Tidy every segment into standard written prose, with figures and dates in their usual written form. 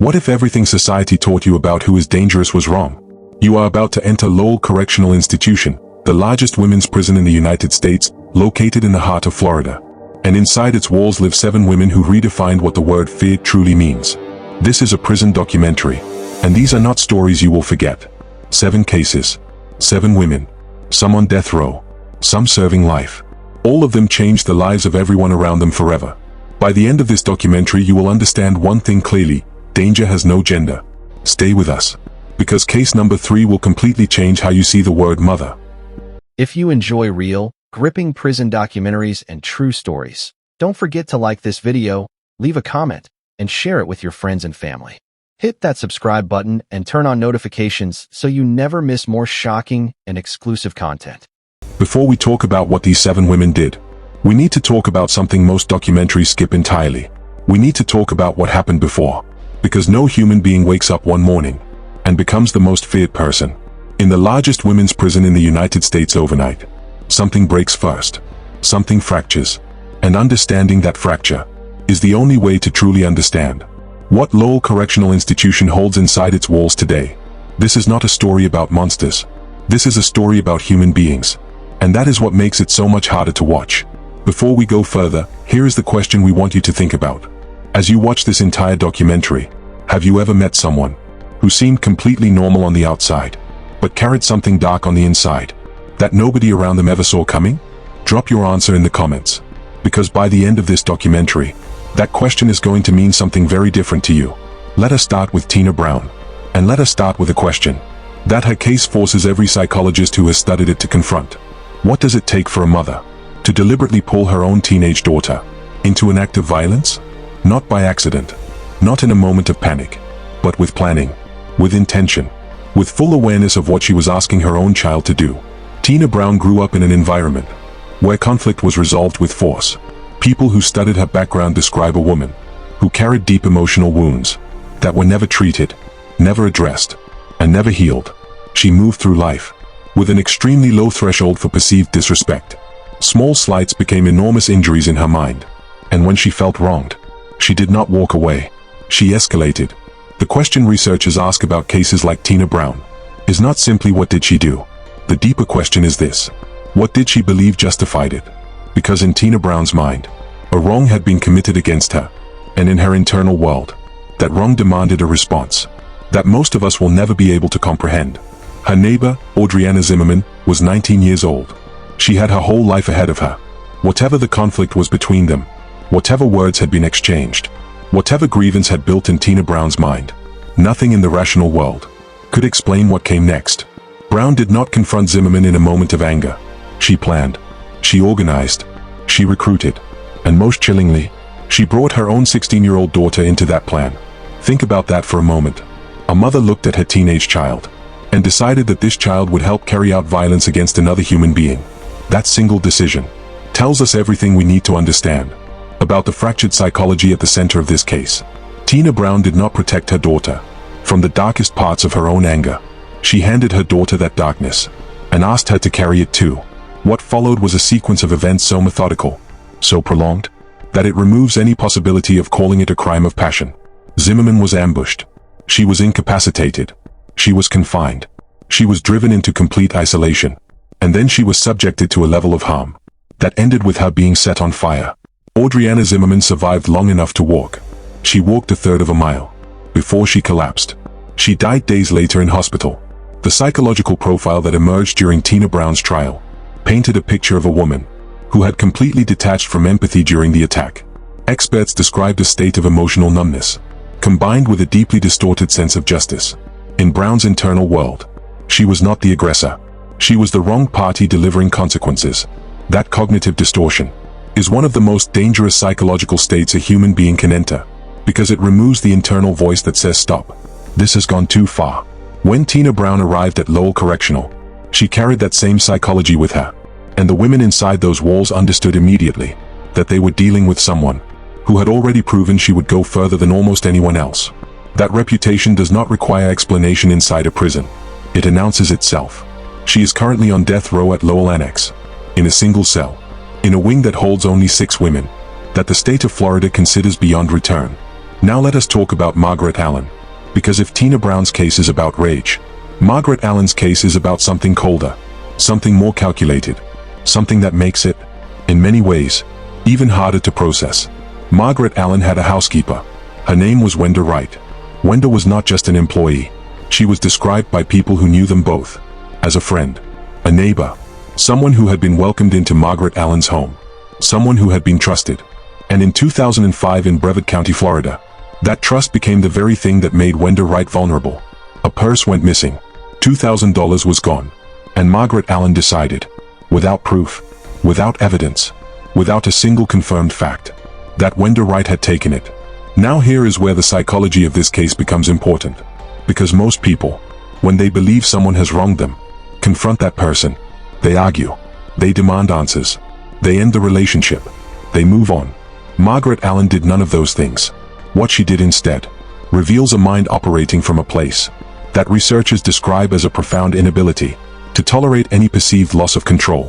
What if everything society taught you about who is dangerous was wrong? You are about to enter Lowell Correctional Institution, the largest women's prison in the United States, located in the heart of Florida. And inside its walls live 7 women who redefined what the word fear truly means. This is a prison documentary, and these are not stories you will forget. 7 cases, 7 women, some on death row, some serving life. All of them changed the lives of everyone around them forever. By the end of this documentary, you will understand one thing clearly: danger has no gender. Stay with us, because case number 3 will completely change how you see the word mother. If you enjoy real, gripping prison documentaries and true stories, don't forget to like this video, leave a comment, and share it with your friends and family. Hit that subscribe button and turn on notifications so you never miss more shocking and exclusive content. Before we talk about what these 7 women did, we need to talk about something most documentaries skip entirely. We need to talk about what happened before. Because no human being wakes up one morning and becomes the most feared person in the largest women's prison in the United States overnight. Something breaks first. Something fractures. And understanding that fracture is the only way to truly understand what Lowell Correctional Institution holds inside its walls today. This is not a story about monsters. This is a story about human beings. And that is what makes it so much harder to watch. Before we go further, here is the question we want you to think about. As you watch this entire documentary, have you ever met someone who seemed completely normal on the outside, but carried something dark on the inside that nobody around them ever saw coming? Drop your answer in the comments, because by the end of this documentary, that question is going to mean something very different to you. Let us start with Tina Brown, and let us start with a question that her case forces every psychologist who has studied it to confront. What does it take for a mother to deliberately pull her own teenage daughter into an act of violence? Not by accident, not in a moment of panic, but with planning, with intention, with full awareness of what she was asking her own child to do. Tina Brown grew up in an environment where conflict was resolved with force. People who studied her background describe a woman who carried deep emotional wounds that were never treated, never addressed, and never healed. She moved through life with an extremely low threshold for perceived disrespect. Small slights became enormous injuries in her mind, and when she felt wronged, she did not walk away. She escalated. The question researchers ask about cases like Tina Brown is not simply what did she do. The deeper question is this: what did she believe justified it? Because in Tina Brown's mind, a wrong had been committed against her, and in her internal world, that wrong demanded a response that most of us will never be able to comprehend. Her neighbor, Audreanna Zimmerman, was 19 years old. She had her whole life ahead of her. Whatever the conflict was between them, whatever words had been exchanged, whatever grievance had built in Tina Brown's mind, nothing in the rational world could explain what came next. Brown did not confront Zimmerman in a moment of anger. She planned, she organized, she recruited, and most chillingly, she brought her own 16-year-old daughter into that plan. Think about that for a moment. A mother looked at her teenage child and decided that this child would help carry out violence against another human being. That single decision tells us everything we need to understand about the fractured psychology at the center of this case. Tina Brown did not protect her daughter from the darkest parts of her own anger. She handed her daughter that darkness and asked her to carry it too. What followed was a sequence of events so methodical, so prolonged, that it removes any possibility of calling it a crime of passion. Zimmerman was ambushed. She was incapacitated. She was confined. She was driven into complete isolation. And then she was subjected to a level of harm that ended with her being set on fire. Audreanna Zimmerman survived long enough to walk. She walked a third of a mile before she collapsed. She died days later in hospital. The psychological profile that emerged during Tina Brown's trial painted a picture of a woman who had completely detached from empathy during the attack. Experts described a state of emotional numbness, combined with a deeply distorted sense of justice. In Brown's internal world, she was not the aggressor. She was the wrong party delivering consequences. That cognitive distortion is one of the most dangerous psychological states a human being can enter, because it removes the internal voice that says stop. This has gone too far. When Tina Brown arrived at Lowell Correctional, she carried that same psychology with her, and the women inside those walls understood immediately that they were dealing with someone who had already proven she would go further than almost anyone else. That reputation does not require explanation inside a prison. It announces itself. She is currently on death row at Lowell Annex, in a single cell, in a wing that holds only 6 women, that the state of Florida considers beyond return. Now let us talk about Margaret Allen. Because if Tina Brown's case is about rage, Margaret Allen's case is about something colder, something more calculated, something that makes it, in many ways, even harder to process. Margaret Allen had a housekeeper. Her name was Wenda Wright. Wenda was not just an employee. She was described by people who knew them both as a friend, a neighbor, someone who had been welcomed into Margaret Allen's home, someone who had been trusted. And in 2005 in Brevard County, Florida, that trust became the very thing that made Wenda Wright vulnerable. A purse went missing. $2,000 was gone. And Margaret Allen decided, without proof, without evidence, without a single confirmed fact, that Wenda Wright had taken it. Now here is where the psychology of this case becomes important. Because most people, when they believe someone has wronged them, confront that person. They argue. They demand answers. They end the relationship. They move on. Margaret Allen did none of those things. What she did instead reveals a mind operating from a place that researchers describe as a profound inability to tolerate any perceived loss of control.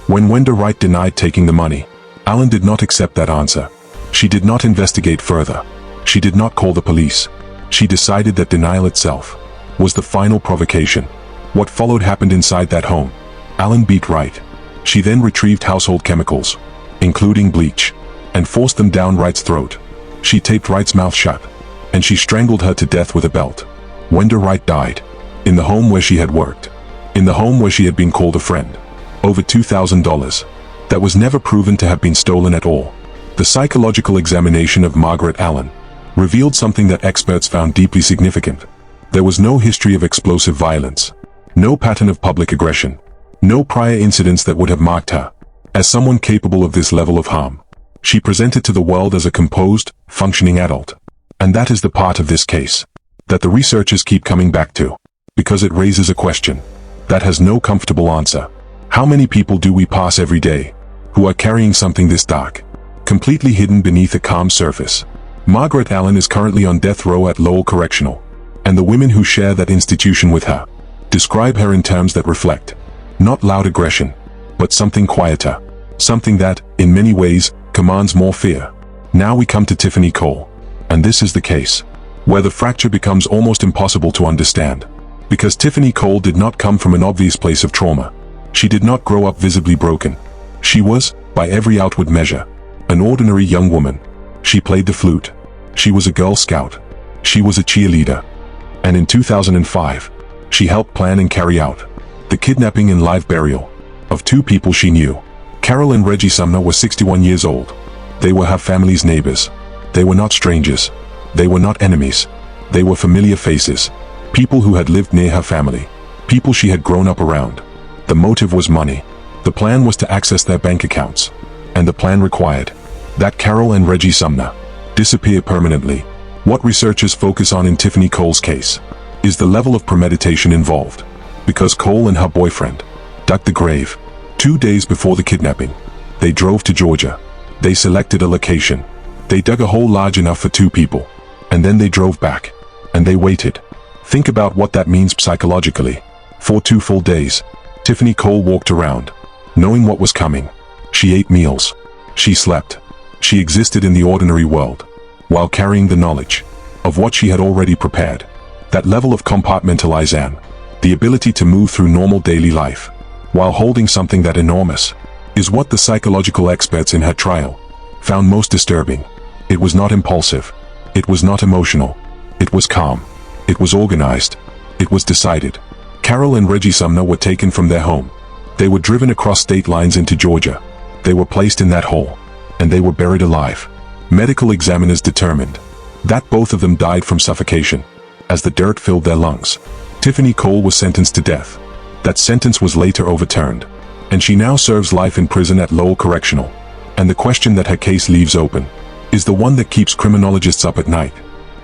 When Wenda Wright denied taking the money, Allen did not accept that answer. She did not investigate further. She did not call the police. She decided that denial itself was the final provocation. What followed happened inside that home. Allen beat Wright. She then retrieved household chemicals, including bleach, and forced them down Wright's throat. She taped Wright's mouth shut, and she strangled her to death with a belt. Wenda Wright died in the home where she had worked, in the home where she had been called a friend. Over $2,000 that was never proven to have been stolen at all. The psychological examination of Margaret Allen revealed something that experts found deeply significant. There was no history of explosive violence, no pattern of public aggression, no prior incidents that would have marked her as someone capable of this level of harm. She presented to the world as a composed, functioning adult. And that is the part of this case that the researchers keep coming back to, because it raises a question that has no comfortable answer. How many people do we pass every day who are carrying something this dark, completely hidden beneath a calm surface? Margaret Allen is currently on death row at Lowell Correctional, and the women who share that institution with her describe her in terms that reflect not loud aggression, but something quieter, something that, in many ways, commands more fear. Now we come to Tiffany Cole, and this is the case where the fracture becomes almost impossible to understand. Because Tiffany Cole did not come from an obvious place of trauma. She did not grow up visibly broken. She was, by every outward measure, an ordinary young woman. She played the flute. She was a Girl Scout. She was a cheerleader. And in 2005, she helped plan and carry out the kidnapping and live burial of two people she knew. Carol and Reggie Sumner were 61 years old. They were her family's neighbors. They were not strangers. They were not enemies. They were familiar faces. People who had lived near her family. People she had grown up around. The motive was money. The plan was to access their bank accounts. And the plan required that Carol and Reggie Sumner disappear permanently. What researchers focus on in Tiffany Cole's case is the level of premeditation involved. Because Cole and her boyfriend dug the grave 2 days before the kidnapping. They drove to Georgia. They selected a location. They dug a hole large enough for 2 people. And then they drove back. And they waited. Think about what that means psychologically. For 2 full days, Tiffany Cole walked around, knowing what was coming. She ate meals. She slept. She existed in the ordinary world, while carrying the knowledge of what she had already prepared. That level of compartmentalization, the ability to move through normal daily life, while holding something that enormous, is what the psychological experts in her trial found most disturbing. It was not impulsive. It was not emotional. It was calm. It was organized. It was decided. Carol and Reggie Sumner were taken from their home. They were driven across state lines into Georgia. They were placed in that hole, and they were buried alive. Medical examiners determined that both of them died from suffocation, as the dirt filled their lungs. Tiffany Cole was sentenced to death. That sentence was later overturned, and she now serves life in prison at Lowell Correctional. And the question that her case leaves open is the one that keeps criminologists up at night.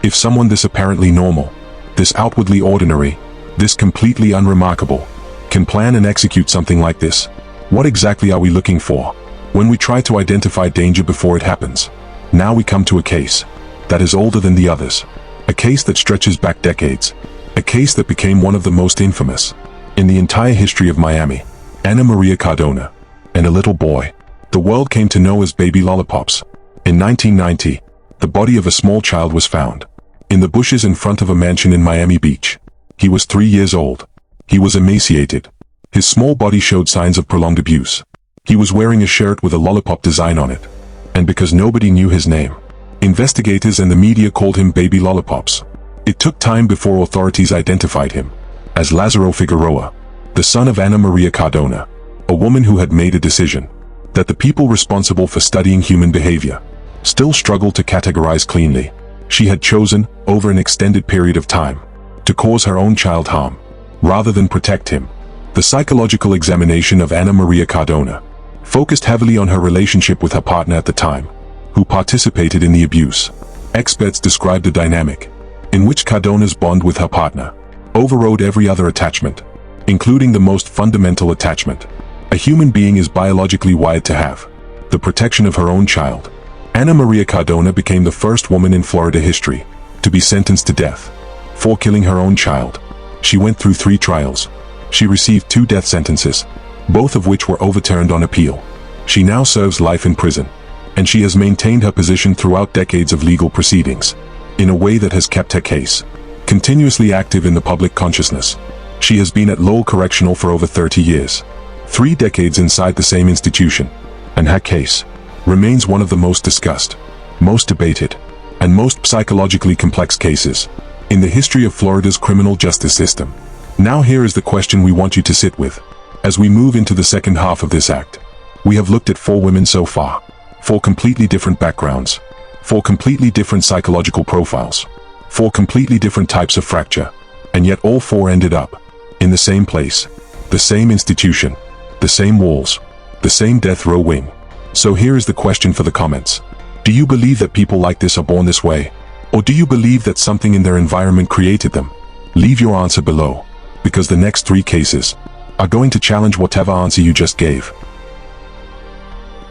If someone this apparently normal, this outwardly ordinary, this completely unremarkable, can plan and execute something like this, what exactly are we looking for when we try to identify danger before it happens? Now we come to a case that is older than the others, a case that stretches back decades, a case that became one of the most infamous in the entire history of Miami. Ana Maria Cardona and a little boy the world came to know as baby Lollipops. In 1990, the body of a small child was found in the bushes in front of a mansion in Miami Beach. He was 3 years old. He was emaciated. His small body showed signs of prolonged abuse. He was wearing a shirt with a lollipop design on it. And because nobody knew his name, investigators and the media called him Baby Lollipops. It took time before authorities identified him as Lazaro Figueroa, the son of Ana Maria Cardona, a woman who had made a decision that the people responsible for studying human behavior still struggled to categorize cleanly. She had chosen, over an extended period of time, to cause her own child harm, rather than protect him. The psychological examination of Ana Maria Cardona focused heavily on her relationship with her partner at the time, who participated in the abuse. Experts described a dynamic in which Cardona's bond with her partner overrode every other attachment, including the most fundamental attachment a human being is biologically wired to have: the protection of her own child. Ana Maria Cardona became the first woman in Florida history to be sentenced to death for killing her own child. She went through 3 trials. She received 2 death sentences, both of which were overturned on appeal. She now serves life in prison, and she has maintained her position throughout decades of legal proceedings, in a way that has kept her case continuously active in the public consciousness. She has been at Lowell Correctional for over 30 years, 3 decades inside the same institution, and her case remains one of the most discussed, most debated, and most psychologically complex cases in the history of Florida's criminal justice system. Now here is the question we want you to sit with as we move into the second half of this act. We have looked at 4 women so far, 4 completely different backgrounds, 4 completely different psychological profiles, 4 completely different types of fracture, and yet all 4 ended up in the same place, the same institution, the same walls, the same death row wing. So here is the question for the comments. Do you believe that people like this are born this way? Or do you believe that something in their environment created them? Leave your answer below, because the next 3 cases are going to challenge whatever answer you just gave.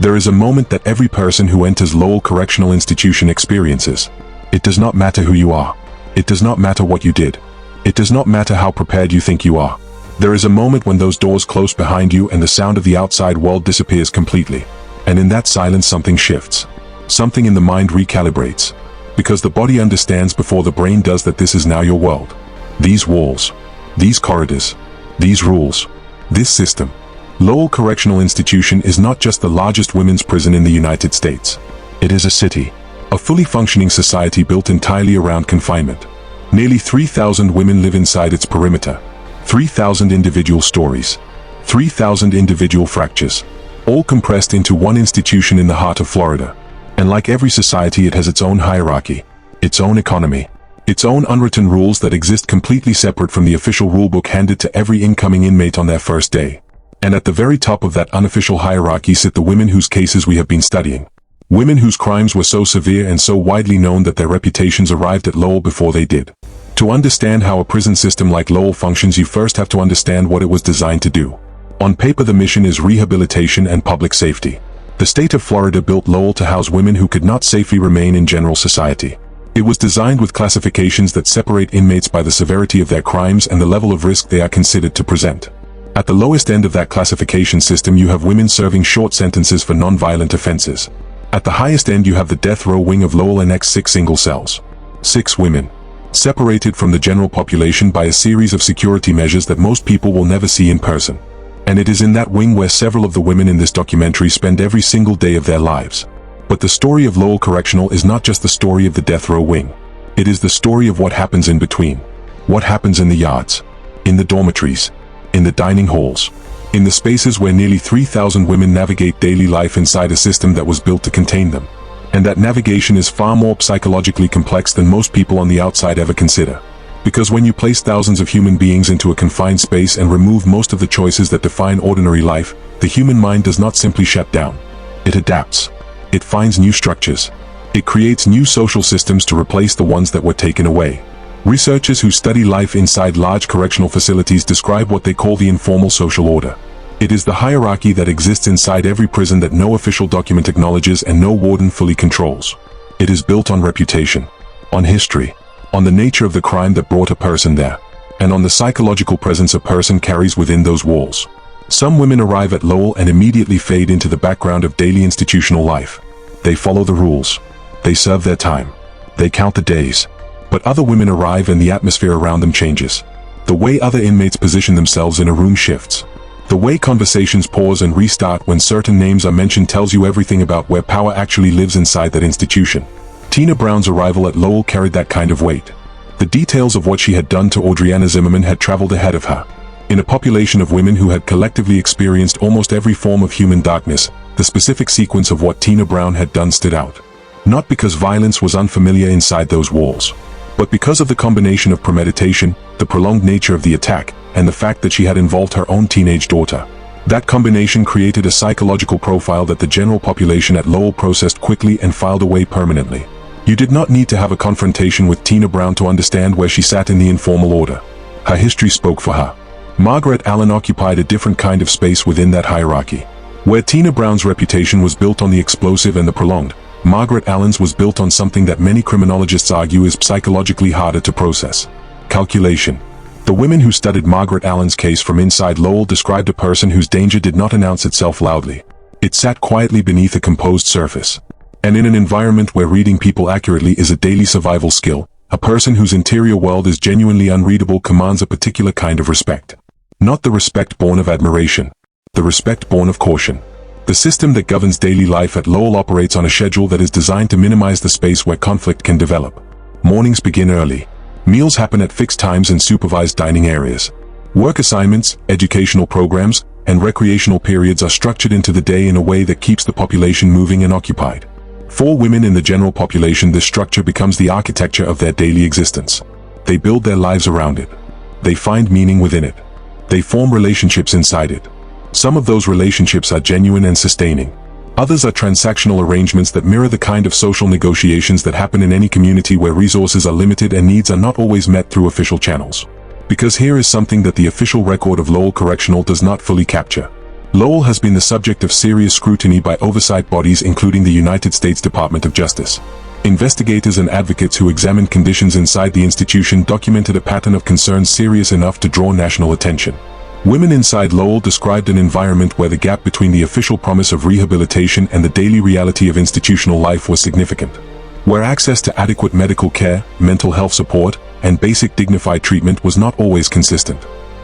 There is a moment that every person who enters Lowell Correctional Institution experiences. It does not matter who you are. It does not matter what you did. It does not matter how prepared you think you are. There is a moment when those doors close behind you and the sound of the outside world disappears completely. And in that silence something shifts. Something in the mind recalibrates. Because the body understands before the brain does that this is now your world. These walls. These corridors. These rules. This system. Lowell Correctional Institution is not just the largest women's prison in the United States. It is a city. A fully functioning society built entirely around confinement. Nearly 3,000 women live inside its perimeter. 3,000 individual stories. 3,000 individual fractures. All compressed into one institution in the heart of Florida. And like every society, it has its own hierarchy, its own economy, its own unwritten rules that exist completely separate from the official rulebook handed to every incoming inmate on their first day. And at the very top of that unofficial hierarchy sit the women whose cases we have been studying. Women whose crimes were so severe and so widely known that their reputations arrived at Lowell before they did. To understand how a prison system like Lowell functions, you first have to understand what it was designed to do. On paper, the mission is rehabilitation and public safety. The state of Florida built Lowell to house women who could not safely remain in general society. It was designed with classifications that separate inmates by the severity of their crimes and the level of risk they are considered to present. At the lowest end of that classification system, you have women serving short sentences for non-violent offenses. At the highest end, you have the death row wing of Lowell Annex 6 single cells. 6 women, separated from the general population by a series of security measures that most people will never see in person. And it is in that wing where several of the women in this documentary spend every single day of their lives. But the story of Lowell Correctional is not just the story of the death row wing. It is the story of what happens in between. What happens in the yards, in the dormitories, in the dining halls, in the spaces where nearly 3,000 women navigate daily life inside a system that was built to contain them. And that navigation is far more psychologically complex than most people on the outside ever consider. Because when you place thousands of human beings into a confined space and remove most of the choices that define ordinary life, the human mind does not simply shut down. It adapts. It finds new structures. It creates new social systems to replace the ones that were taken away. Researchers who study life inside large correctional facilities describe what they call the informal social order. It is the hierarchy that exists inside every prison that no official document acknowledges and no warden fully controls. It is built on reputation, on history, on the nature of the crime that brought a person there, and on the psychological presence a person carries within those walls. Some women arrive at Lowell and immediately fade into the background of daily institutional life. They follow the rules. They serve their time. They count the days. But other women arrive and the atmosphere around them changes. The way other inmates position themselves in a room shifts. The way conversations pause and restart when certain names are mentioned tells you everything about where power actually lives inside that institution. Tina Brown's arrival at Lowell carried that kind of weight. The details of what she had done to Audreanna Zimmerman had traveled ahead of her. In a population of women who had collectively experienced almost every form of human darkness, the specific sequence of what Tina Brown had done stood out. Not because violence was unfamiliar inside those walls, but because of the combination of premeditation, the prolonged nature of the attack, and the fact that she had involved her own teenage daughter. That combination created a psychological profile that the general population at Lowell processed quickly and filed away permanently. You did not need to have a confrontation with Tina Brown to understand where she sat in the informal order. Her history spoke for her. Margaret Allen occupied a different kind of space within that hierarchy. Where Tina Brown's reputation was built on the explosive and the prolonged, Margaret Allen's was built on something that many criminologists argue is psychologically harder to process: calculation. The women who studied Margaret Allen's case from inside Lowell described a person whose danger did not announce itself loudly. It sat quietly beneath a composed surface. And in an environment where reading people accurately is a daily survival skill, a person whose interior world is genuinely unreadable commands a particular kind of respect. Not the respect born of admiration. The respect born of caution. The system that governs daily life at Lowell operates on a schedule that is designed to minimize the space where conflict can develop. Mornings begin early. Meals happen at fixed times in supervised dining areas. Work assignments, educational programs, and recreational periods are structured into the day in a way that keeps the population moving and occupied. For women in the general population, this structure becomes the architecture of their daily existence. They build their lives around it. They find meaning within it. They form relationships inside it. Some of those relationships are genuine and sustaining. Others are transactional arrangements that mirror the kind of social negotiations that happen in any community where resources are limited and needs are not always met through official channels. Because here is something that the official record of Lowell Correctional does not fully capture. Lowell has been the subject of serious scrutiny by oversight bodies including the United States Department of Justice. Investigators and advocates who examined conditions inside the institution documented a pattern of concern serious enough to draw national attention. Women inside Lowell described an environment where the gap between the official promise of rehabilitation and the daily reality of institutional life was significant. Where access to adequate medical care, mental health support, and basic dignified treatment was not always consistent.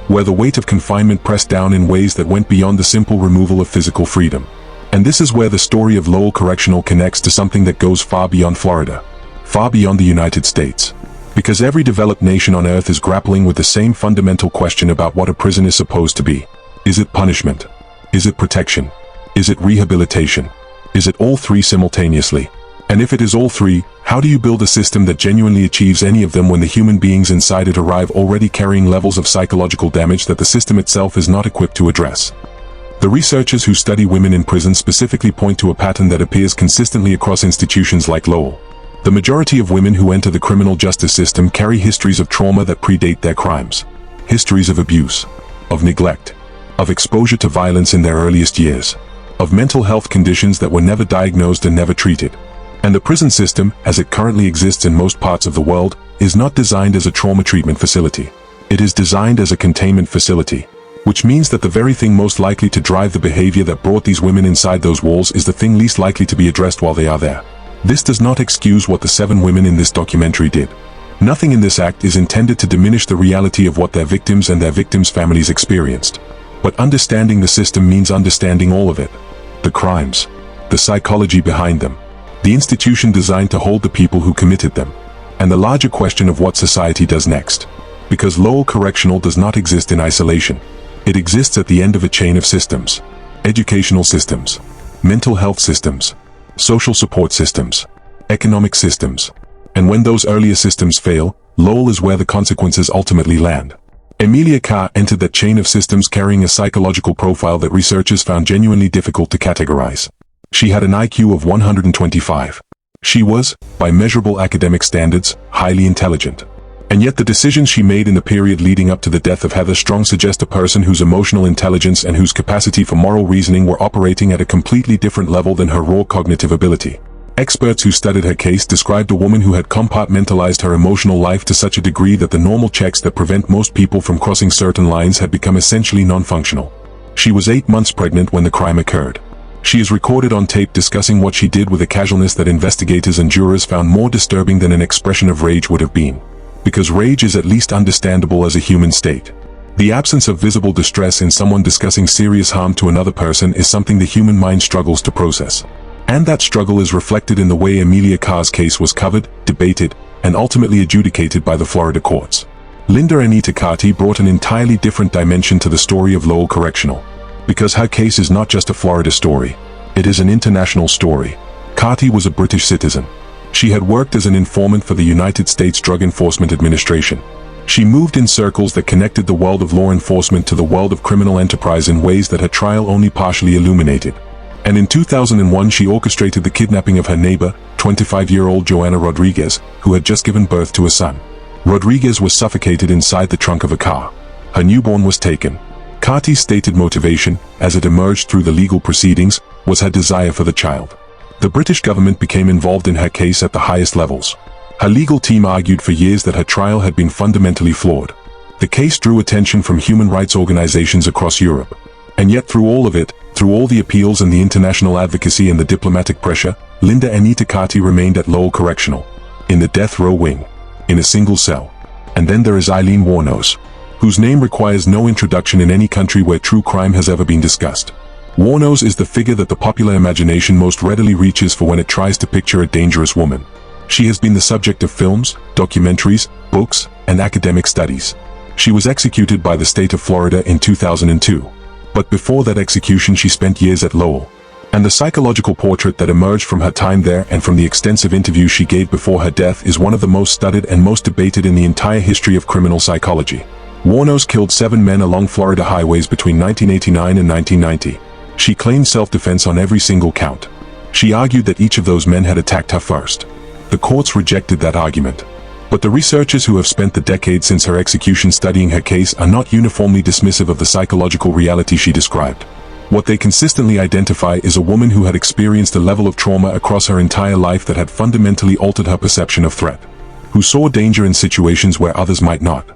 Where the weight of confinement pressed down in ways that went beyond the simple removal of physical freedom. And this is where the story of Lowell Correctional connects to something that goes far beyond Florida. Far beyond the United States. Because every developed nation on earth is grappling with the same fundamental question about what a prison is supposed to be. Is it punishment? Is it protection? Is it rehabilitation? Is it all three simultaneously? And if it is all three, how do you build a system that genuinely achieves any of them when the human beings inside it arrive already carrying levels of psychological damage that the system itself is not equipped to address? The researchers who study women in prison specifically point to a pattern that appears consistently across institutions like Lowell. The majority of women who enter the criminal justice system carry histories of trauma that predate their crimes. Histories of abuse, of neglect, of exposure to violence in their earliest years, of mental health conditions that were never diagnosed and never treated. And the prison system, as it currently exists in most parts of the world, is not designed as a trauma treatment facility. It is designed as a containment facility, which means that the very thing most likely to drive the behavior that brought these women inside those walls is the thing least likely to be addressed while they are there. This does not excuse what the 7 women in this documentary did. Nothing in this act is intended to diminish the reality of what their victims and their victims' families experienced. But understanding the system means understanding all of it. The crimes, the psychology behind them, the institution designed to hold the people who committed them, and the larger question of what society does next. Because Lowell Correctional does not exist in isolation. It exists at the end of a chain of systems. Educational systems, mental health systems, social support systems, economic systems. And when those earlier systems fail, Lowell is where the consequences ultimately land. Emilia Carr entered that chain of systems carrying a psychological profile that researchers found genuinely difficult to categorize. She had an IQ of 125. She was, by measurable academic standards, highly intelligent. And yet the decisions she made in the period leading up to the death of Heather Strong suggest a person whose emotional intelligence and whose capacity for moral reasoning were operating at a completely different level than her raw cognitive ability. Experts who studied her case described a woman who had compartmentalized her emotional life to such a degree that the normal checks that prevent most people from crossing certain lines had become essentially non-functional. She was 8 months pregnant when the crime occurred. She is recorded on tape discussing what she did with a casualness that investigators and jurors found more disturbing than an expression of rage would have been. Because rage is at least understandable as a human state. The absence of visible distress in someone discussing serious harm to another person is something the human mind struggles to process. And that struggle is reflected in the way Emilia Carr's case was covered, debated, and ultimately adjudicated by the Florida courts. Linda Anita Carty brought an entirely different dimension to the story of Lowell Correctional. Because her case is not just a Florida story. It is an international story. Carty was a British citizen. She had worked as an informant for the United States Drug Enforcement Administration. She moved in circles that connected the world of law enforcement to the world of criminal enterprise in ways that her trial only partially illuminated. And in 2001 she orchestrated the kidnapping of her neighbor, 25-year-old Joanna Rodriguez, who had just given birth to a son. Rodriguez was suffocated inside the trunk of a car. Her newborn was taken. Carty's stated motivation, as it emerged through the legal proceedings, was her desire for the child. The British government became involved in her case at the highest levels. Her legal team argued for years that her trial had been fundamentally flawed. The case drew attention from human rights organizations across Europe. And yet through all of it, through all the appeals and the international advocacy and the diplomatic pressure, Linda Anita Carty remained at Lowell Correctional, in the death row wing, in a single cell. And then there is Aileen Wuornos, whose name requires no introduction in any country where true crime has ever been discussed. Wuornos is the figure that the popular imagination most readily reaches for when it tries to picture a dangerous woman. She has been the subject of films, documentaries, books, and academic studies. She was executed by the state of Florida in 2002. But before that execution she spent years at Lowell. And the psychological portrait that emerged from her time there and from the extensive interviews she gave before her death is one of the most studied and most debated in the entire history of criminal psychology. Wuornos killed 7 men along Florida highways between 1989 and 1990. She claimed self-defense on every single count. She argued that each of those men had attacked her first. The courts rejected that argument. But the researchers who have spent the decades since her execution studying her case are not uniformly dismissive of the psychological reality she described. What they consistently identify is a woman who had experienced a level of trauma across her entire life that had fundamentally altered her perception of threat. Who saw danger in situations where others might not.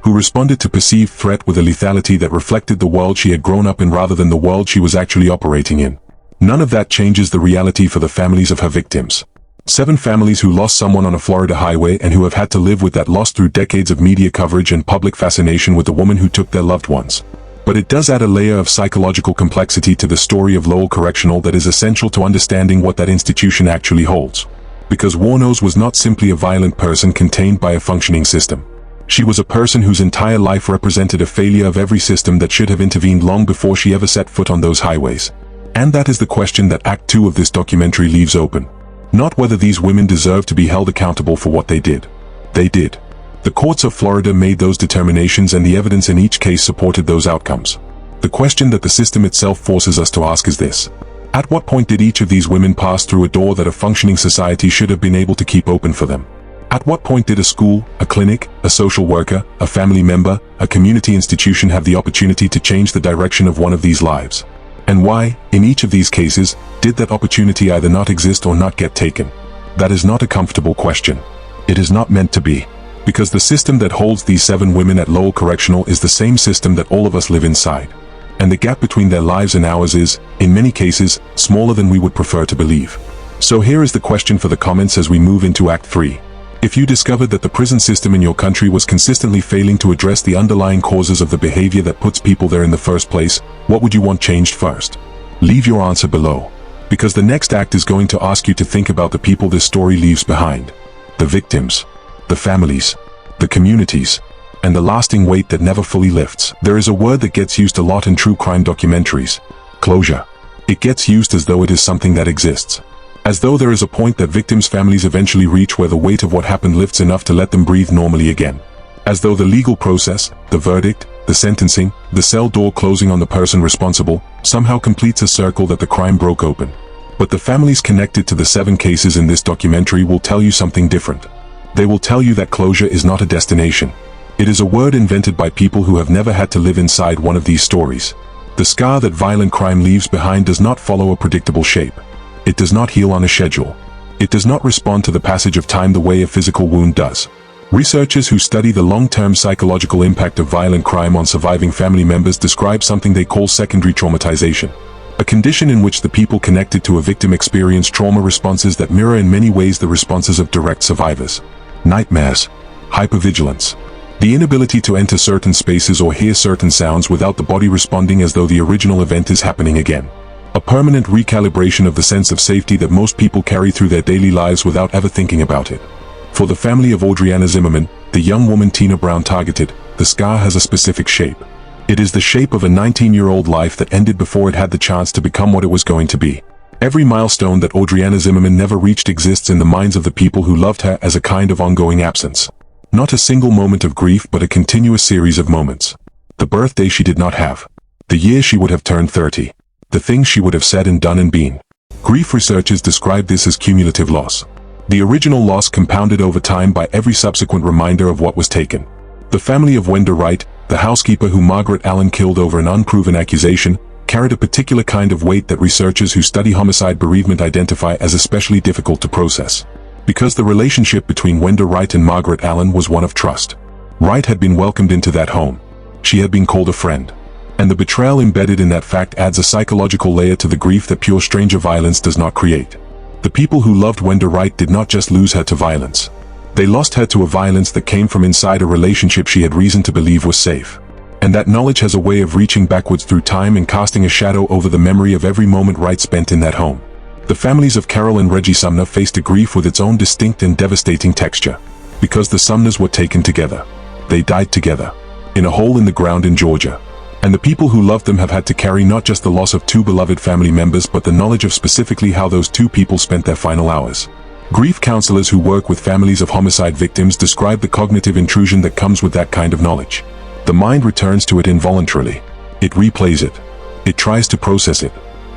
Who responded to perceived threat with a lethality that reflected the world she had grown up in rather than the world she was actually operating in. None of that changes the reality for the families of her victims. 7 families who lost someone on a Florida highway and who have had to live with that loss through decades of media coverage and public fascination with the woman who took their loved ones. But it does add a layer of psychological complexity to the story of Lowell Correctional that is essential to understanding what that institution actually holds. Because Wuornos was not simply a violent person contained by a functioning system. She was a person whose entire life represented a failure of every system that should have intervened long before she ever set foot on those highways. And that is the question that Act 2 of this documentary leaves open. Not whether these women deserve to be held accountable for what they did. They did. The courts of Florida made those determinations and the evidence in each case supported those outcomes. The question that the system itself forces us to ask is this. At what point did each of these women pass through a door that a functioning society should have been able to keep open for them? At what point did a school, a clinic, a social worker, a family member, a community institution have the opportunity to change the direction of one of these lives? And why, in each of these cases, did that opportunity either not exist or not get taken? That is not a comfortable question. It is not meant to be. Because the system that holds these 7 women at Lowell Correctional is the same system that all of us live inside. And the gap between their lives and ours is, in many cases, smaller than we would prefer to believe. So here is the question for the comments as we move into Act 3. If you discovered that the prison system in your country was consistently failing to address the underlying causes of the behavior that puts people there in the first place, what would you want changed first? Leave your answer below. Because the next act is going to ask you to think about the people this story leaves behind. The victims. The families. The communities. And the lasting weight that never fully lifts. There is a word that gets used a lot in true crime documentaries. Closure. It gets used as though it is something that exists. As though there is a point that victims' families eventually reach where the weight of what happened lifts enough to let them breathe normally again. As though the legal process, the verdict, the sentencing, the cell door closing on the person responsible, somehow completes a circle that the crime broke open. But the families connected to the 7 cases in this documentary will tell you something different. They will tell you that closure is not a destination. It is a word invented by people who have never had to live inside one of these stories. The scar that violent crime leaves behind does not follow a predictable shape. It does not heal on a schedule. It does not respond to the passage of time the way a physical wound does. Researchers who study the long-term psychological impact of violent crime on surviving family members describe something they call secondary traumatization. A condition in which the people connected to a victim experience trauma responses that mirror in many ways the responses of direct survivors. Nightmares. Hypervigilance. The inability to enter certain spaces or hear certain sounds without the body responding as though the original event is happening again. A permanent recalibration of the sense of safety that most people carry through their daily lives without ever thinking about it. For the family of Audreanna Zimmerman, the young woman Tina Brown targeted, the scar has a specific shape. It is the shape of a 19-year-old life that ended before it had the chance to become what it was going to be. Every milestone that Audreanna Zimmerman never reached exists in the minds of the people who loved her as a kind of ongoing absence. Not a single moment of grief, but a continuous series of moments. The birthday she did not have. The year she would have turned 30. The things she would have said and done and been. Grief researchers describe this as cumulative loss. The original loss compounded over time by every subsequent reminder of what was taken. The family of Wenda Wright, the housekeeper who Margaret Allen killed over an unproven accusation, carried a particular kind of weight that researchers who study homicide bereavement identify as especially difficult to process. Because the relationship between Wenda Wright and Margaret Allen was one of trust. Wright had been welcomed into that home. She had been called a friend. And the betrayal embedded in that fact adds a psychological layer to the grief that pure stranger violence does not create. The people who loved Wenda Wright did not just lose her to violence. They lost her to a violence that came from inside a relationship she had reason to believe was safe. And that knowledge has a way of reaching backwards through time and casting a shadow over the memory of every moment Wright spent in that home. The families of Carol and Reggie Sumner faced a grief with its own distinct and devastating texture. Because the Sumners were taken together. They died together. In a hole in the ground in Georgia. And the people who loved them have had to carry not just the loss of two beloved family members but the knowledge of specifically how those two people spent their final hours. Grief counselors who work with families of homicide victims describe the cognitive intrusion that comes with that kind of knowledge. The mind returns to it involuntarily. It replays it. It tries to process it.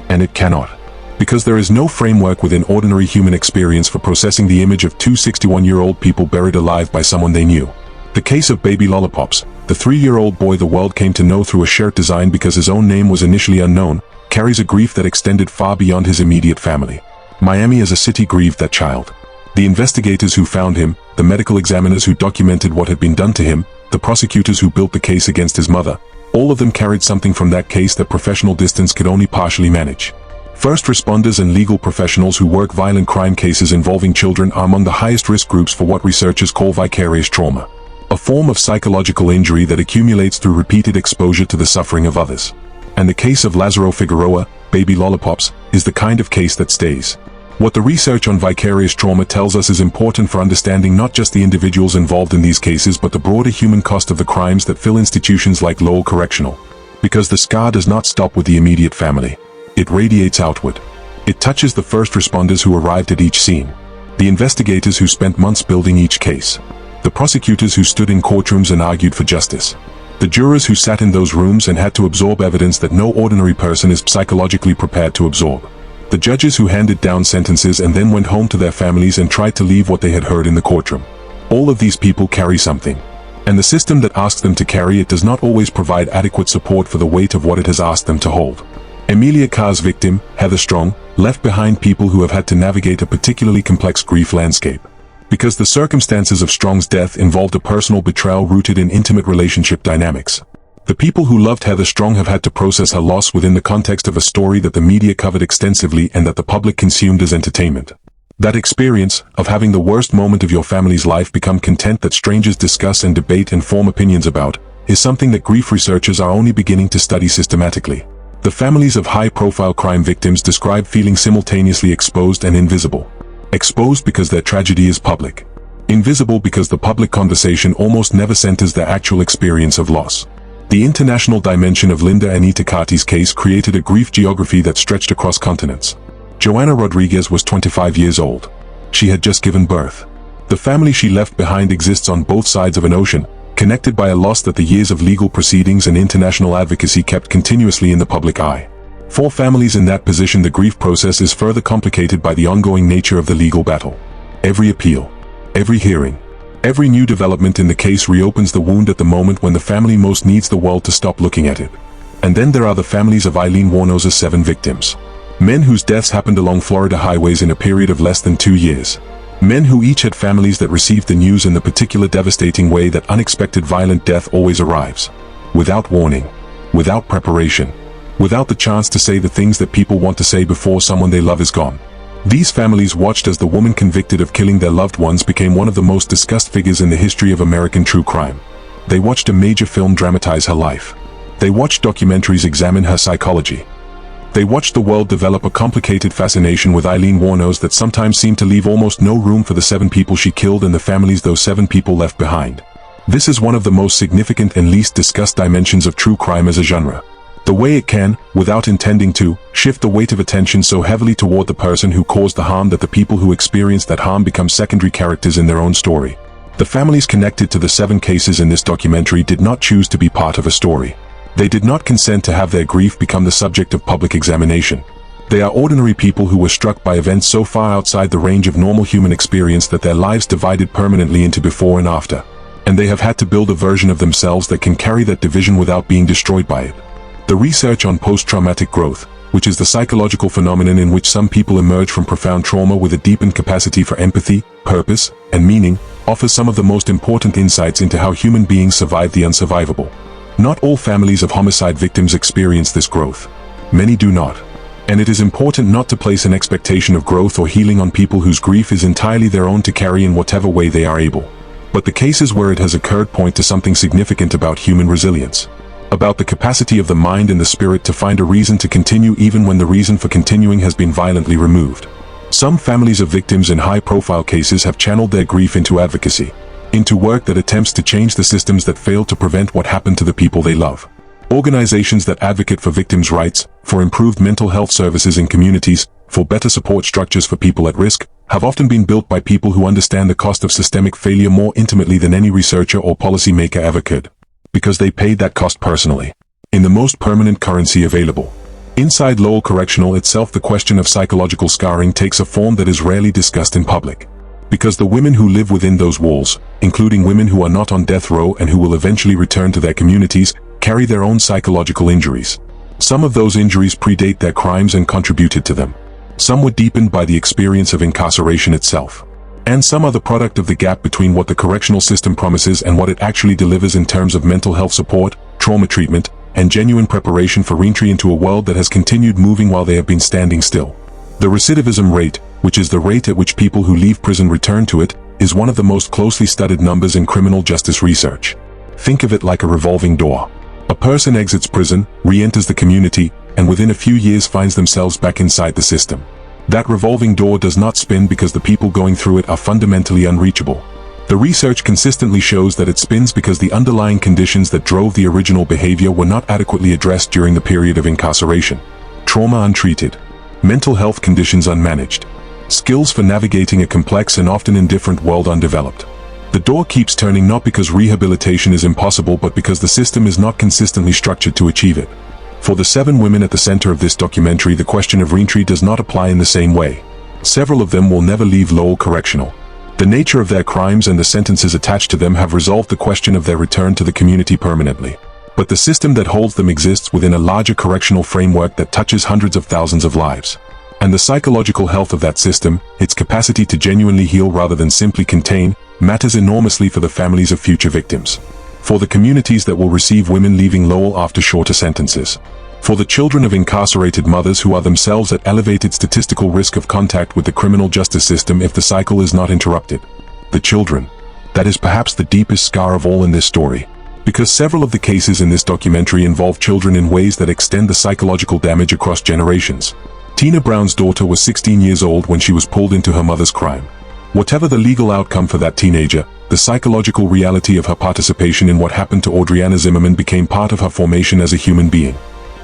And it cannot. Because there is no framework within ordinary human experience for processing the image of two 61-year-old people buried alive by someone they knew. The case of baby Lollipops, the 3-year-old boy the world came to know through a shirt design because his own name was initially unknown, carries a grief that extended far beyond his immediate family. Miami as a city grieved that child. The investigators who found him, the medical examiners who documented what had been done to him, the prosecutors who built the case against his mother, all of them carried something from that case that professional distance could only partially manage. First responders and legal professionals who work violent crime cases involving children are among the highest risk groups for what researchers call vicarious trauma. A form of psychological injury that accumulates through repeated exposure to the suffering of others. And the case of Lazaro Figueroa, baby Lollipops, is the kind of case that stays. What the research on vicarious trauma tells us is important for understanding not just the individuals involved in these cases but the broader human cost of the crimes that fill institutions like Lowell Correctional. Because the scar does not stop with the immediate family. It radiates outward. It touches the first responders who arrived at each scene. The investigators who spent months building each case. The prosecutors who stood in courtrooms and argued for justice. The jurors who sat in those rooms and had to absorb evidence that no ordinary person is psychologically prepared to absorb. The judges who handed down sentences and then went home to their families and tried to leave what they had heard in the courtroom. All of these people carry something. And the system that asks them to carry it does not always provide adequate support for the weight of what it has asked them to hold. Emilia Carr's victim, Heather Strong, left behind people who have had to navigate a particularly complex grief landscape. Because the circumstances of Strong's death involved a personal betrayal rooted in intimate relationship dynamics. The people who loved Heather Strong have had to process her loss within the context of a story that the media covered extensively and that the public consumed as entertainment. That experience, of having the worst moment of your family's life become content that strangers discuss and debate and form opinions about, is something that grief researchers are only beginning to study systematically. The families of high-profile crime victims describe feeling simultaneously exposed and invisible. Exposed because their tragedy is public. Invisible because the public conversation almost never centers their actual experience of loss. The international dimension of Linda Anita Carty's case created a grief geography that stretched across continents. Joanna Rodriguez was 25 years old. She had just given birth. The family she left behind exists on both sides of an ocean, connected by a loss that the years of legal proceedings and international advocacy kept continuously in the public eye. For families in that position, the grief process is further complicated by the ongoing nature of the legal battle. Every appeal, every hearing, every new development in the case reopens the wound at the moment when the family most needs the world to stop looking at it. And then there are the families of Aileen Wuornos' 7 victims. Men whose deaths happened along Florida highways in a period of less than 2 years. Men who each had families that received the news in the particular devastating way that unexpected violent death always arrives. Without warning. Without preparation. without the chance to say the things that people want to say before someone they love is gone. These families watched as the woman convicted of killing their loved ones became one of the most discussed figures in the history of American true crime. They watched a major film dramatize her life. They watched documentaries examine her psychology. They watched the world develop a complicated fascination with Aileen Wuornos that sometimes seemed to leave almost no room for the 7 people she killed and the families those 7 people left behind. This is one of the most significant and least discussed dimensions of true crime as a genre. The way it can, without intending to, shift the weight of attention so heavily toward the person who caused the harm that the people who experienced that harm become secondary characters in their own story. The families connected to the 7 cases in this documentary did not choose to be part of a story. They did not consent to have their grief become the subject of public examination. They are ordinary people who were struck by events so far outside the range of normal human experience that their lives divided permanently into before and after. And they have had to build a version of themselves that can carry that division without being destroyed by it. The research on post-traumatic growth, which is the psychological phenomenon in which some people emerge from profound trauma with a deepened capacity for empathy, purpose, and meaning, offers some of the most important insights into how human beings survive the unsurvivable. Not all families of homicide victims experience this growth. Many do not. And it is important not to place an expectation of growth or healing on people whose grief is entirely their own to carry in whatever way they are able. But the cases where it has occurred point to something significant about human resilience. About the capacity of the mind and the spirit to find a reason to continue even when the reason for continuing has been violently removed. Some families of victims in high-profile cases have channeled their grief into advocacy, into work that attempts to change the systems that failed to prevent what happened to the people they love. Organizations that advocate for victims' rights, for improved mental health services in communities, for better support structures for people at risk, have often been built by people who understand the cost of systemic failure more intimately than any researcher or policymaker ever could. Because they paid that cost personally, in the most permanent currency available. Inside Lowell Correctional itself, the question of psychological scarring takes a form that is rarely discussed in public. Because the women who live within those walls, including women who are not on death row and who will eventually return to their communities, carry their own psychological injuries. Some of those injuries predate their crimes and contributed to them. Some were deepened by the experience of incarceration itself. And some are the product of the gap between what the correctional system promises and what it actually delivers in terms of mental health support, trauma treatment, and genuine preparation for reentry into a world that has continued moving while they have been standing still. The recidivism rate, which is the rate at which people who leave prison return to it, is one of the most closely studied numbers in criminal justice research. Think of it like a revolving door. A person exits prison, re-enters the community, and within a few years finds themselves back inside the system. That revolving door does not spin because the people going through it are fundamentally unreachable. The research consistently shows that it spins because the underlying conditions that drove the original behavior were not adequately addressed during the period of incarceration. Trauma untreated. Mental health conditions unmanaged. Skills for navigating a complex and often indifferent world undeveloped. The door keeps turning not because rehabilitation is impossible but because the system is not consistently structured to achieve it. For the 7 women at the center of this documentary, the question of reentry does not apply in the same way. Several of them will never leave Lowell Correctional. The nature of their crimes and the sentences attached to them have resolved the question of their return to the community permanently. But the system that holds them exists within a larger correctional framework that touches hundreds of thousands of lives. And the psychological health of that system, its capacity to genuinely heal rather than simply contain, matters enormously for the families of future victims. For the communities that will receive women leaving Lowell after shorter sentences. For the children of incarcerated mothers who are themselves at elevated statistical risk of contact with the criminal justice system if the cycle is not interrupted. The children. That is perhaps the deepest scar of all in this story. Because several of the cases in this documentary involve children in ways that extend the psychological damage across generations. Tina Brown's daughter was 16 years old when she was pulled into her mother's crime. Whatever the legal outcome for that teenager, the psychological reality of her participation in what happened to Audreanna Zimmerman became part of her formation as a human being.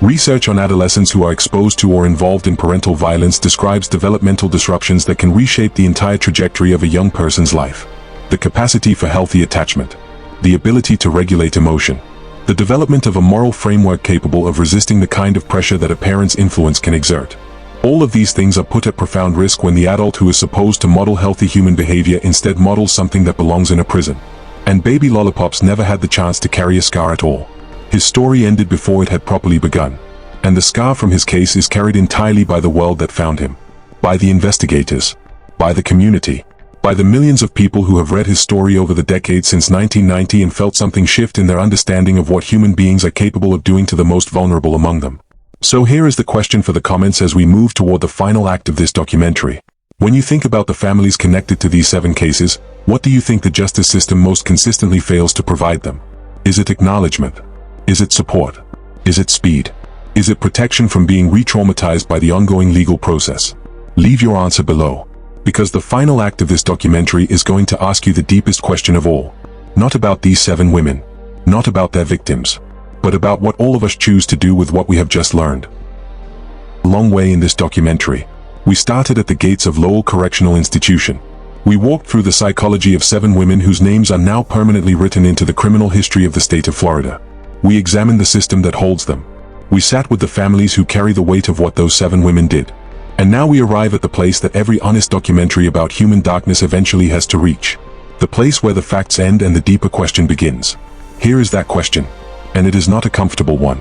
Research on adolescents who are exposed to or involved in parental violence describes developmental disruptions that can reshape the entire trajectory of a young person's life. The capacity for healthy attachment. The ability to regulate emotion. The development of a moral framework capable of resisting the kind of pressure that a parent's influence can exert. All of these things are put at profound risk when the adult who is supposed to model healthy human behavior instead models something that belongs in a prison. And baby Lollipops never had the chance to carry a scar at all. His story ended before it had properly begun. And the scar from his case is carried entirely by the world that found him. By the investigators. By the community. By the millions of people who have read his story over the decades since 1990 and felt something shift in their understanding of what human beings are capable of doing to the most vulnerable among them. So here is the question for the comments as we move toward the final act of this documentary. When you think about the families connected to these 7 cases, what do you think the justice system most consistently fails to provide them? Is it acknowledgement? Is it support? Is it speed? Is it protection from being re-traumatized by the ongoing legal process? Leave your answer below, because the final act of this documentary is going to ask you the deepest question of all. Not about these 7 women, not about their victims, but about what all of us choose to do with what we have just learned. A long way in this documentary. We started at the gates of Lowell Correctional Institution. We walked through the psychology of 7 women whose names are now permanently written into the criminal history of the state of Florida. We examined the system that holds them. We sat with the families who carry the weight of what those 7 women did. And now we arrive at the place that every honest documentary about human darkness eventually has to reach. The place where the facts end and the deeper question begins. Here is that question, and it is not a comfortable one.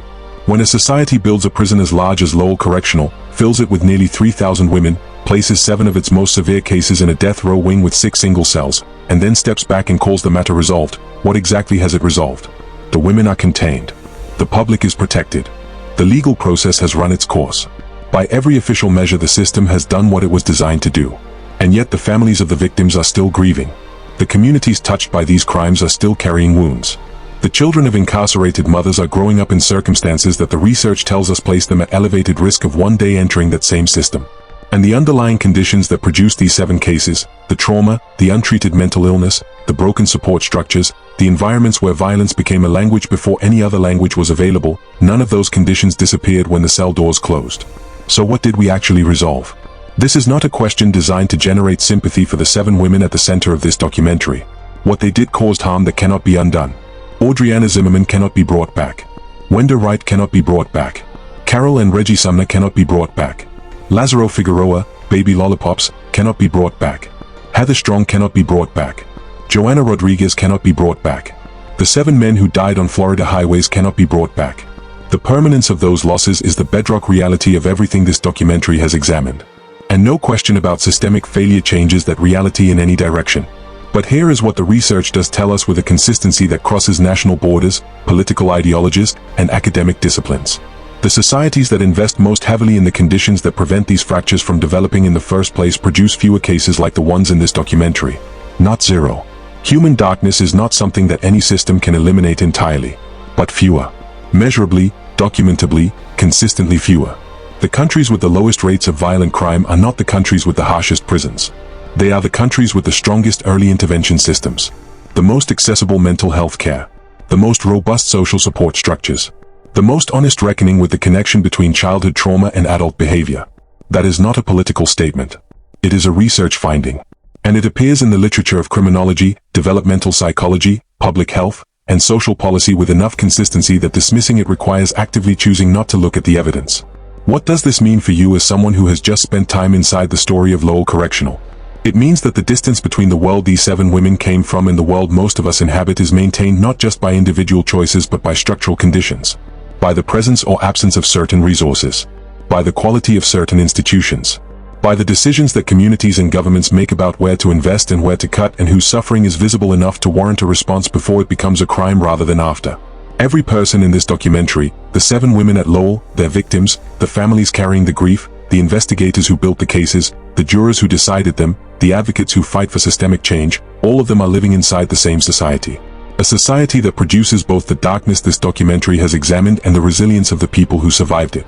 When a society builds a prison as large as Lowell Correctional, fills it with nearly 3,000 women, places 7 of its most severe cases in a death row wing with 6 single cells, and then steps back and calls the matter resolved, what exactly has it resolved? The women are contained. The public is protected. The legal process has run its course. By every official measure, the system has done what it was designed to do. And yet the families of the victims are still grieving. The communities touched by these crimes are still carrying wounds. The children of incarcerated mothers are growing up in circumstances that the research tells us place them at elevated risk of one day entering that same system. And the underlying conditions that produce these 7 cases, the trauma, the untreated mental illness, the broken support structures, the environments where violence became a language before any other language was available, none of those conditions disappeared when the cell doors closed. So what did we actually resolve? This is not a question designed to generate sympathy for the 7 women at the center of this documentary. What they did caused harm that cannot be undone. Audreanna Zimmerman cannot be brought back. Wenda Wright cannot be brought back. Carol and Reggie Sumner cannot be brought back. Lazaro Figueroa, baby Lollipops, cannot be brought back. Heather Strong cannot be brought back. Joanna Rodriguez cannot be brought back. The 7 men who died on Florida highways cannot be brought back. The permanence of those losses is the bedrock reality of everything this documentary has examined. And no question about systemic failure changes that reality in any direction. But here is what the research does tell us with a consistency that crosses national borders, political ideologies, and academic disciplines. The societies that invest most heavily in the conditions that prevent these fractures from developing in the first place produce fewer cases like the ones in this documentary. Not zero. Human darkness is not something that any system can eliminate entirely, but fewer. Measurably, documentably, consistently fewer. The countries with the lowest rates of violent crime are not the countries with the harshest prisons. They are the countries with the strongest early intervention systems, the most accessible mental health care, the most robust social support structures, the most honest reckoning with the connection between childhood trauma and adult behavior. That is not a political statement. It is a research finding. And it appears in the literature of criminology, developmental psychology, public health, and social policy with enough consistency that dismissing it requires actively choosing not to look at the evidence. What does this mean for you as someone who has just spent time inside the story of Lowell Correctional? It means that the distance between the world these 7 women came from and the world most of us inhabit is maintained not just by individual choices but by structural conditions, by the presence or absence of certain resources, by the quality of certain institutions, by the decisions that communities and governments make about where to invest and where to cut, and whose suffering is visible enough to warrant a response before it becomes a crime rather than after. Every person in this documentary, the 7 women at Lowell, their victims, the families carrying the grief, the investigators who built the cases, the jurors who decided them, the advocates who fight for systemic change, all of them are living inside the same society. A society that produces both the darkness this documentary has examined and the resilience of the people who survived it.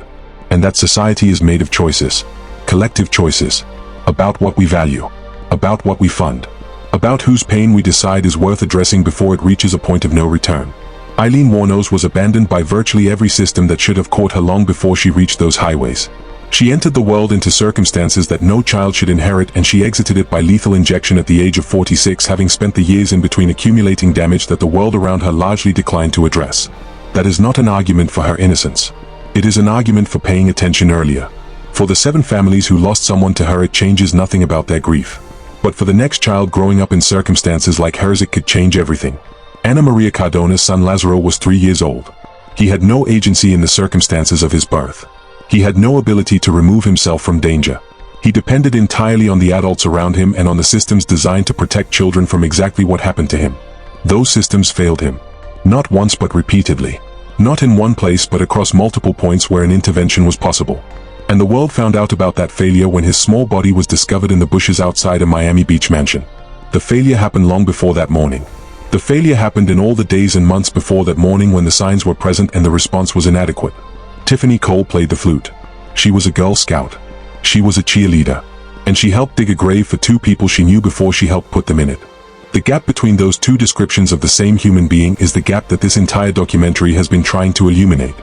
And that society is made of choices. Collective choices. About what we value. About what we fund. About whose pain we decide is worth addressing before it reaches a point of no return. Aileen Wuornos was abandoned by virtually every system that should have caught her long before she reached those highways. She entered the world into circumstances that no child should inherit, and she exited it by lethal injection at the age of 46, having spent the years in between accumulating damage that the world around her largely declined to address. That is not an argument for her innocence. It is an argument for paying attention earlier. For the 7 families who lost someone to her, it changes nothing about their grief. But for the next child growing up in circumstances like hers, it could change everything. Anna Maria Cardona's son Lazaro was 3 years old. He had no agency in the circumstances of his birth. He had no ability to remove himself from danger. He depended entirely on the adults around him and on the systems designed to protect children from exactly what happened to him. Those systems failed him. Not once but repeatedly. Not in one place but across multiple points where an intervention was possible. And the world found out about that failure when his small body was discovered in the bushes outside a Miami Beach mansion. The failure happened long before that morning. The failure happened in all the days and months before that morning when the signs were present and the response was inadequate. Tiffany Cole played the flute. She was a Girl Scout. She was a cheerleader. And she helped dig a grave for two people she knew before she helped put them in it. The gap between those two descriptions of the same human being is the gap that this entire documentary has been trying to illuminate.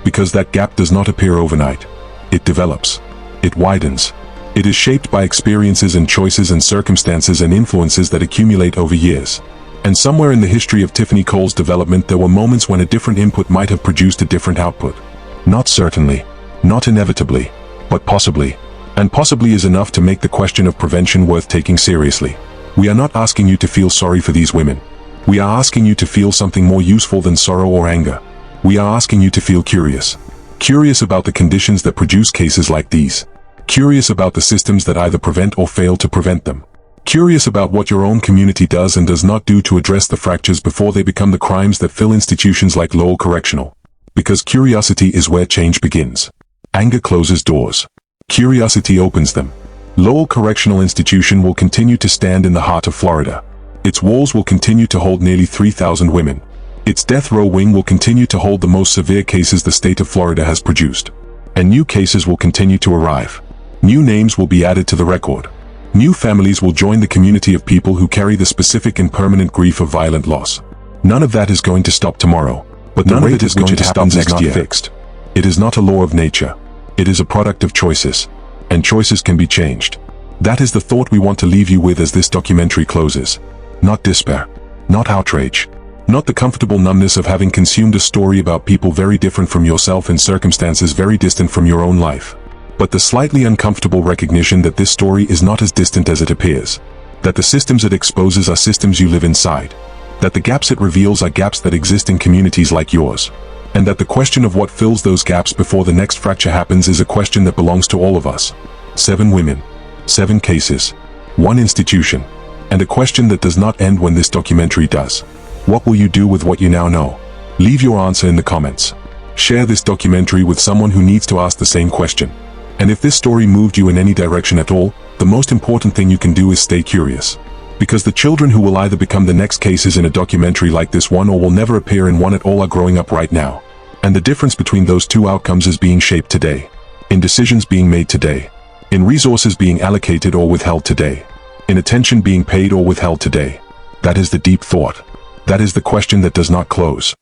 Because that gap does not appear overnight. It develops. It widens. It is shaped by experiences and choices and circumstances and influences that accumulate over years. And somewhere in the history of Tiffany Cole's development there were moments when a different input might have produced a different output. Not certainly. Not inevitably. But possibly. And possibly is enough to make the question of prevention worth taking seriously. We are not asking you to feel sorry for these women. We are asking you to feel something more useful than sorrow or anger. We are asking you to feel curious. Curious about the conditions that produce cases like these. Curious about the systems that either prevent or fail to prevent them. Curious about what your own community does and does not do to address the fractures before they become the crimes that fill institutions like Lowell Correctional. Because curiosity is where change begins. Anger closes doors. Curiosity opens them. Lowell Correctional Institution will continue to stand in the heart of Florida. Its walls will continue to hold nearly 3,000 women. Its death row wing will continue to hold the most severe cases the state of Florida has produced. And new cases will continue to arrive. New names will be added to the record. New families will join the community of people who carry the specific and permanent grief of violent loss. None of that is going to stop tomorrow, but none of it is going to stop next year. Fixed. It is not a law of nature. It is a product of choices. And choices can be changed. That is the thought we want to leave you with as this documentary closes. Not despair. Not outrage. Not the comfortable numbness of having consumed a story about people very different from yourself in circumstances very distant from your own life. But the slightly uncomfortable recognition that this story is not as distant as it appears. That the systems it exposes are systems you live inside. That the gaps it reveals are gaps that exist in communities like yours. And that the question of what fills those gaps before the next fracture happens is a question that belongs to all of us. 7 women. 7 cases. 1 institution. And a question that does not end when this documentary does. What will you do with what you now know? Leave your answer in the comments. Share this documentary with someone who needs to ask the same question. And if this story moved you in any direction at all, the most important thing you can do is stay curious. Because the children who will either become the next cases in a documentary like this one or will never appear in one at all are growing up right now. And the difference between those two outcomes is being shaped today. In decisions being made today. In resources being allocated or withheld today. In attention being paid or withheld today. That is the deep thought. That is the question that does not close.